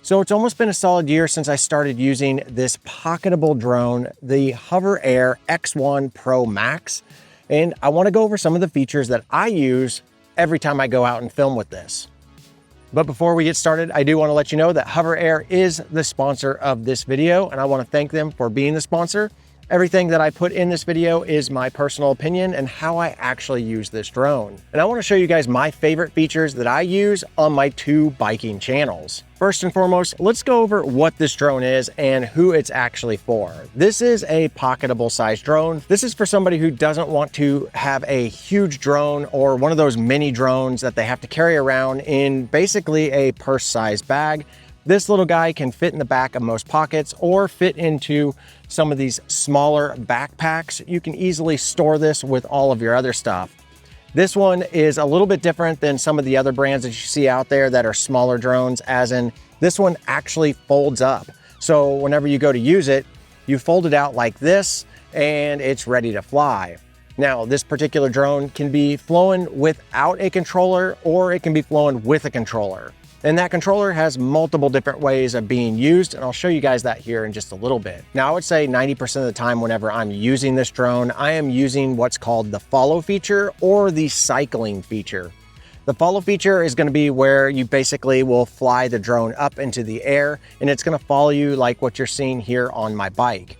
So it's almost been a solid year since I started using this pocketable drone, the HOVERAir X1 PROMAX. And I want to go over some of the features that I use every time I go out and film with this. But before we get started, I do want to let you know that HOVERAir is the sponsor of this video, and I want to thank them for being the sponsor. Everything that I put in this video is my personal opinion and how I actually use this drone. And I want to show you guys my favorite features that I use on my two biking channels. First and foremost, let's go over what this drone is and who it's actually for. This is a pocketable size drone. This is for somebody who doesn't want to have a huge drone or one of those mini drones that they have to carry around in basically a purse-sized bag. This little guy can fit in the back of most pockets or fit into some of these smaller backpacks. You can easily store this with all of your other stuff. This one is a little bit different than some of the other brands that you see out there that are smaller drones, as in this one actually folds up. So whenever you go to use it, you fold it out like this and it's ready to fly. Now, this particular drone can be flown without a controller or it can be flown with a controller. And that controller has multiple different ways of being used, and I'll show you guys that here in just a little bit. Now, I would say 90% of the time whenever I'm using this drone, I am using what's called the follow feature or the cycling feature. The follow feature is going to be where you basically will fly the drone up into the air, and it's going to follow you like what you're seeing here on my bike.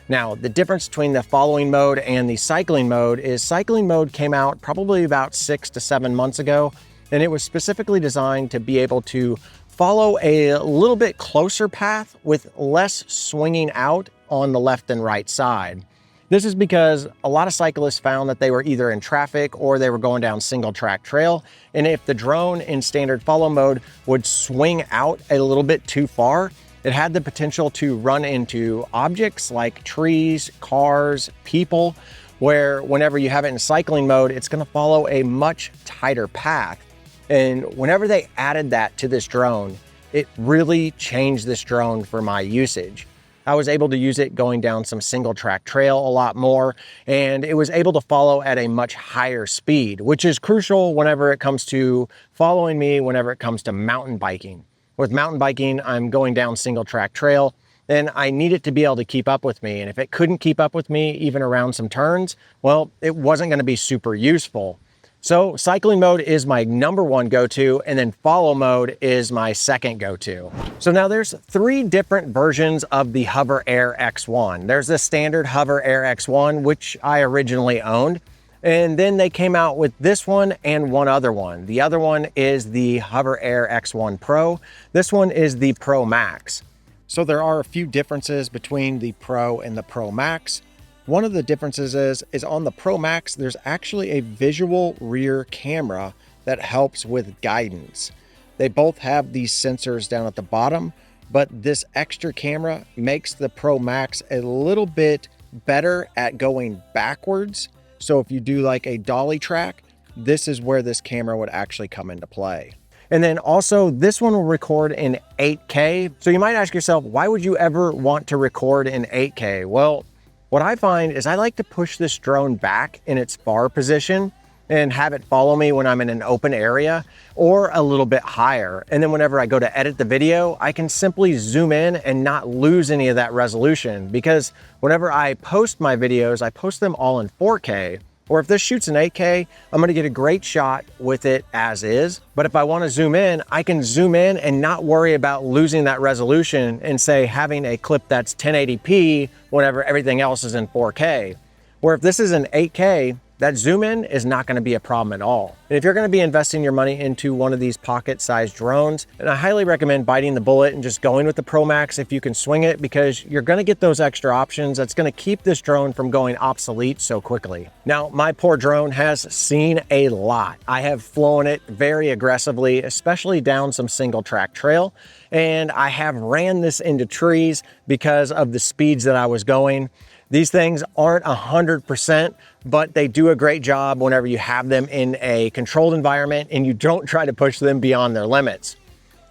Now, the difference between the following mode and the cycling mode is cycling mode came out probably about 6 to 7 months ago. And it was specifically designed to be able to follow a little bit closer path with less swinging out on the left and right side. This is because a lot of cyclists found that they were either in traffic or they were going down single track trail. And if the drone in standard follow mode would swing out a little bit too far, it had the potential to run into objects like trees, cars, people, where whenever you have it in cycling mode, it's going to follow a much tighter path. And whenever they added that to this drone, it really changed this drone for my usage. I was able to use it going down some single track trail a lot more, and it was able to follow at a much higher speed, which is crucial whenever it comes to following me, whenever it comes to mountain biking. With mountain biking, I'm going down single track trail, and I need it to be able to keep up with me. And if it couldn't keep up with me, even around some turns, well, it wasn't going to be super useful. So cycling mode is my #1 go-to, and then follow mode is my second go-to. So now there's 3 different versions of the HOVERAir X1. There's the standard HOVERAir X1, which I originally owned. And then they came out with this one and one other one. The other one is the HOVERAir X1 Pro. This one is the Pro Max. So there are a few differences between the Pro and the Pro Max. One of the differences is on the Pro Max, there's actually a visual rear camera that helps with guidance. They both have these sensors down at the bottom, but this extra camera makes the Pro Max a little bit better at going backwards. So if you do like a dolly track, this is where this camera would actually come into play. And then also this one will record in 8K. So you might ask yourself, why would you ever want to record in 8K? Well, what I find is I like to push this drone back in its far position and have it follow me when I'm in an open area or a little bit higher. And then whenever I go to edit the video, I can simply zoom in and not lose any of that resolution, because whenever I post my videos, I post them all in 4K. Or if this shoots in 8K, I'm gonna get a great shot with it as is. But if I wanna zoom in, I can zoom in and not worry about losing that resolution and say having a clip that's 1080p whenever everything else is in 4K. Where if this is in 8K, that zoom in is not going to be a problem at all. And if you're going to be investing your money into one of these pocket-sized drones, then I highly recommend biting the bullet and just going with the Pro Max if you can swing it, because you're going to get those extra options that's going to keep this drone from going obsolete so quickly. Now, my poor drone has seen a lot. I have flown it very aggressively, especially down some single track trail, and I have ran this into trees because of the speeds that I was going. These things aren't 100%, but they do a great job whenever you have them in a controlled environment and you don't try to push them beyond their limits.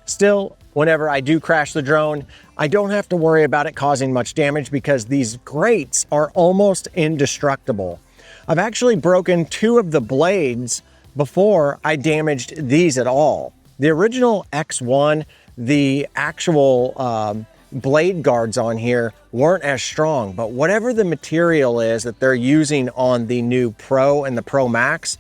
Still, whenever I do crash the drone, I don't have to worry about it causing much damage because these grates are almost indestructible. I've actually broken 2 of the blades before I damaged these at all. The original X1, the actual blade guards on here weren't as strong, but whatever the material is that they're using on the new Pro and the Pro Max,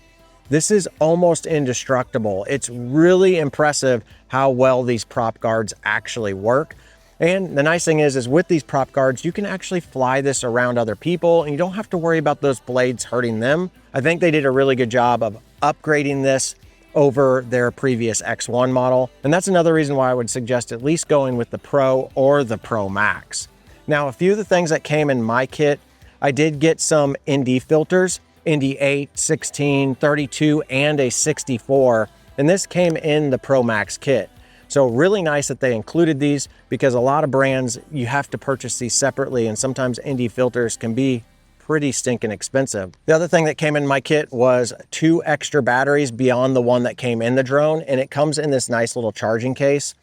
this is almost indestructible. It's really impressive how well these prop guards actually work. And the nice thing is with these prop guards, you can actually fly this around other people and you don't have to worry about those blades hurting them. I think they did a really good job of upgrading this over their previous X1 model. And that's another reason why I would suggest at least going with the Pro or the Pro Max. Now, a few of the things that came in my kit, I did get some ND filters, ND 8, 16, 32, and a 64. And this came in the Pro Max kit. So really nice that they included these, because a lot of brands, you have to purchase these separately, and sometimes ND filters can be pretty stinking expensive. The other thing that came in my kit was 2 extra batteries beyond the one that came in the drone, and it comes in this nice little charging case.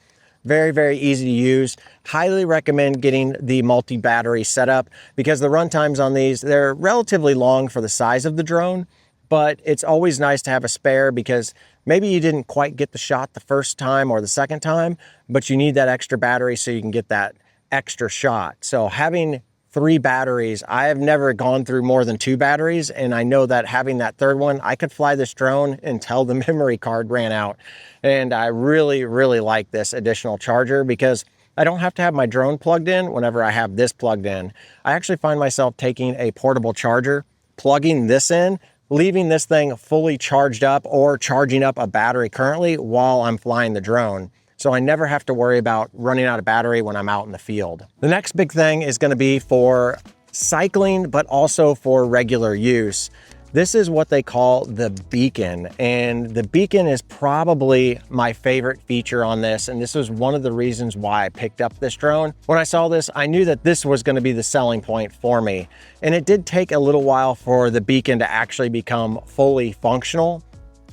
Very, very easy to use. Highly recommend getting the multi-battery setup, because the run times on these, they're relatively long for the size of the drone, but it's always nice to have a spare, because maybe you didn't quite get the shot the first time or the second time, but you need that extra battery so you can get that extra shot. So having 3 batteries, I have never gone through more than 2 batteries, and I know that having that third one, I could fly this drone until the memory card ran out. And I really, really like this additional charger, because I don't have to have my drone plugged in whenever I have this plugged in. I actually find myself taking a portable charger, plugging this in, leaving this thing fully charged up, or charging up a battery currently while I'm flying the drone. So I never have to worry about running out of battery when I'm out in the field. The next big thing is going to be for cycling, but also for regular use. This is what they call the beacon, and the beacon is probably my favorite feature on this, and this was one of the reasons why I picked up this drone. When I saw this, I knew that this was going to be the selling point for me, and it did take a little while for the beacon to actually become fully functional.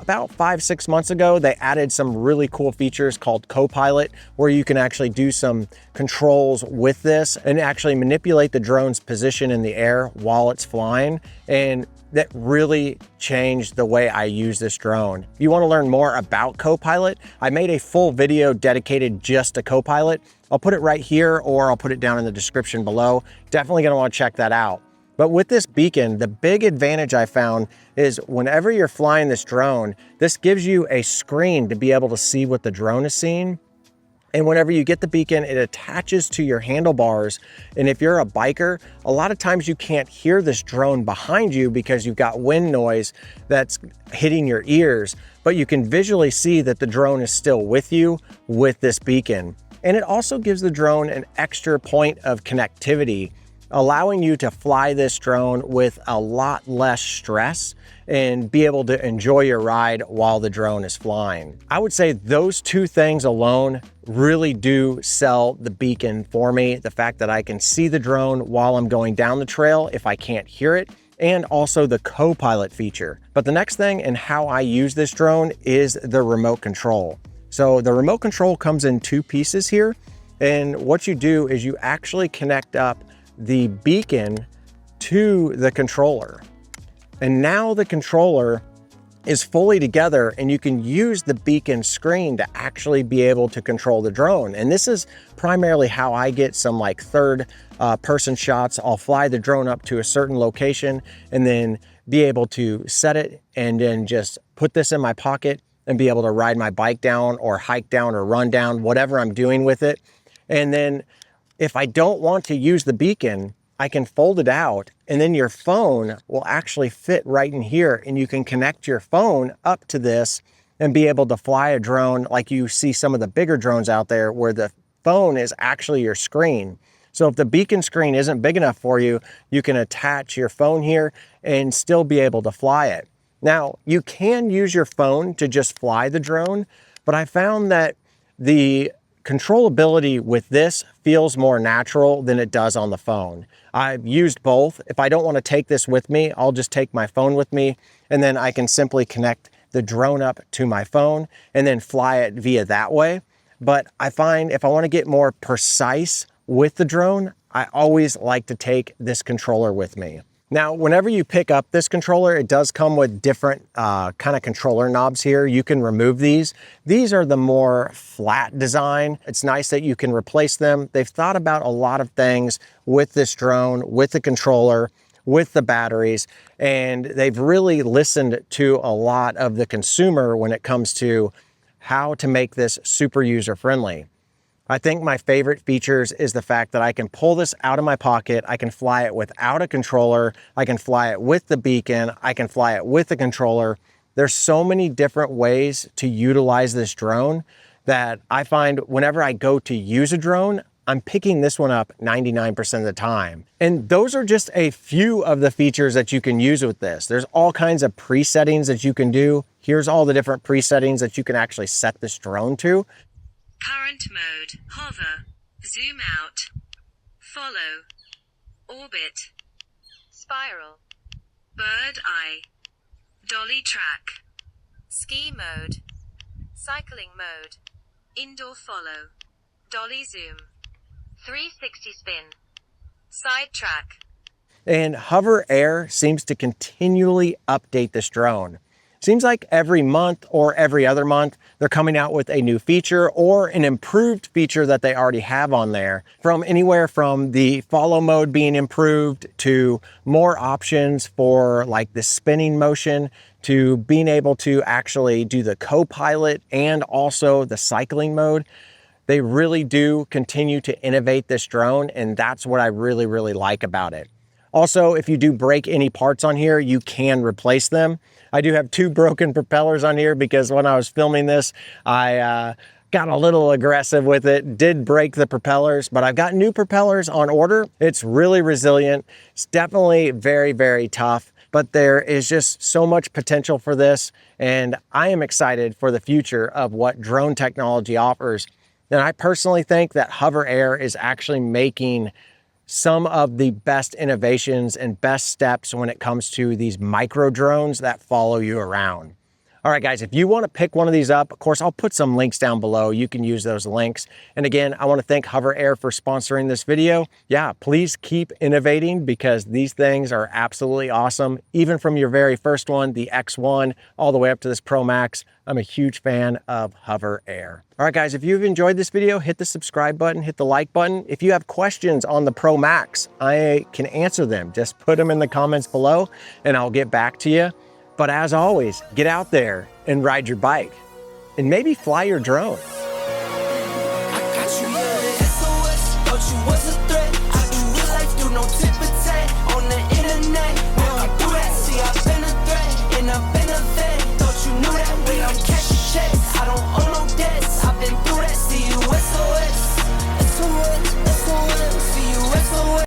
About 5-6 months ago, they added some really cool features called Copilot, where you can actually do some controls with this and actually manipulate the drone's position in the air while it's flying. And that really changed the way I use this drone. If you want to learn more about Copilot, I made a full video dedicated just to Copilot. I'll put it right here, or I'll put it down in the description below. Definitely going to want to check that out. But with this beacon, the big advantage I found is whenever you're flying this drone, this gives you a screen to be able to see what the drone is seeing. And whenever you get the beacon, it attaches to your handlebars. And if you're a biker, a lot of times you can't hear this drone behind you because you've got wind noise that's hitting your ears, but you can visually see that the drone is still with you with this beacon. And it also gives the drone an extra point of connectivity, allowing you to fly this drone with a lot less stress and be able to enjoy your ride while the drone is flying. I would say those 2 things alone really do sell the beacon for me. The fact that I can see the drone while I'm going down the trail if I can't hear it, and also the Copilot feature. But the next thing and how I use this drone is the remote control. So the remote control comes in 2 pieces here. And what you do is you actually connect up the beacon to the controller. And now the controller is fully together, and you can use the beacon screen to actually be able to control the drone. And this is primarily how I get some like third person shots. I'll fly the drone up to a certain location and then be able to set it, and then just put this in my pocket and be able to ride my bike down or hike down or run down, whatever I'm doing with it. And then if I don't want to use the beacon, I can fold it out, and then your phone will actually fit right in here, and you can connect your phone up to this and be able to fly a drone like you see some of the bigger drones out there where the phone is actually your screen. So if the beacon screen isn't big enough for you, you can attach your phone here and still be able to fly it. Now, you can use your phone to just fly the drone, but I found that the controllability with this feels more natural than it does on the phone. I've used both. If I don't want to take this with me, I'll just take my phone with me, and then I can simply connect the drone up to my phone and then fly it via that way. But I find if I want to get more precise with the drone, I always like to take this controller with me. Now, whenever you pick up this controller, it does come with different kind of controller knobs here. You can remove these. These are the more flat design. It's nice that you can replace them. They've thought about a lot of things with this drone, with the controller, with the batteries, and they've really listened to a lot of the consumer when it comes to how to make this super user-friendly. I think my favorite features is the fact that I can pull this out of my pocket. I can fly it without a controller. I can fly it with the beacon. I can fly it with the controller. There's so many different ways to utilize this drone that I find whenever I go to use a drone, I'm picking this one up 99% of the time. And those are just a few of the features that you can use with this. There's all kinds of presettings that you can do. Here's all the different presettings that you can actually set this drone to. Current mode, hover, zoom out, follow, orbit, spiral, bird eye, dolly track, ski mode, cycling mode, indoor follow, dolly zoom, 360 spin, side track. And HOVERair seems to continually update this drone. Seems like every month or every other month, they're coming out with a new feature or an improved feature that they already have on there. From anywhere from the follow mode being improved to more options for like the spinning motion to being able to actually do the co-pilot and also the cycling mode. They really do continue to innovate this drone, and that's what I really, really like about it. Also, if you do break any parts on here, you can replace them. I do have 2 broken propellers on here because when I was filming this, I got a little aggressive with it, did break the propellers, but I've got new propellers on order. It's really resilient. It's definitely very, very tough, but there is just so much potential for this, and I am excited for the future of what drone technology offers. And I personally think that HOVERair is actually making some of the best innovations and best steps when it comes to these micro drones that follow you around. All right, guys, if you want to pick one of these up, of course, I'll put some links down below. You can use those links. And again, I want to thank HOVERair for sponsoring this video. Yeah, please keep innovating because these things are absolutely awesome. Even from your very first one, the X1, all the way up to this Pro Max, I'm a huge fan of HOVERair. All right, guys, if you've enjoyed this video, hit the subscribe button, hit the like button. If you have questions on the Pro Max, I can answer them. Just put them in the comments below and I'll get back to you. But as always, get out there and ride your bike and maybe fly your drone.